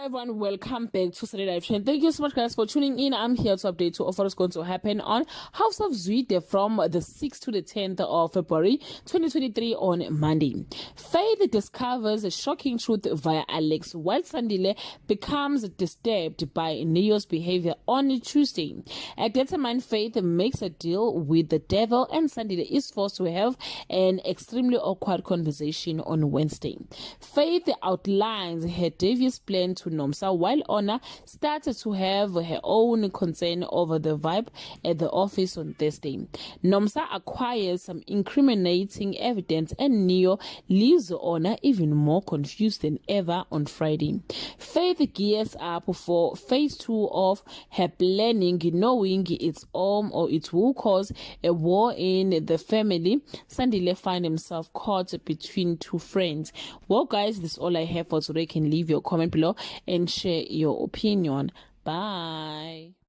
everyone, welcome back to Saturday Live Trend. Thank you so much guys for tuning in. I'm here to update you of what is going to happen on House of Zwide from the 6th to the 10th of February 2023 on Monday. Faith discovers a shocking truth via Alex while Sandile becomes disturbed by Neo's behavior on Tuesday. A determined Faith makes a deal with the devil and Sandile is forced to have an extremely awkward conversation on Wednesday. Faith outlines her devious plan to Nomsa while Honor started to have her own concern over the vibe at the office on Thursday. Nomsa acquires some incriminating evidence and Neo leaves Honor even more confused than ever on Friday. Faith gears up for phase 2 of her planning, knowing it will cause a war in the family. Sandile finds himself caught between two friends. Well guys, this is all I have for today. You can leave your comment below and share your opinion. Bye.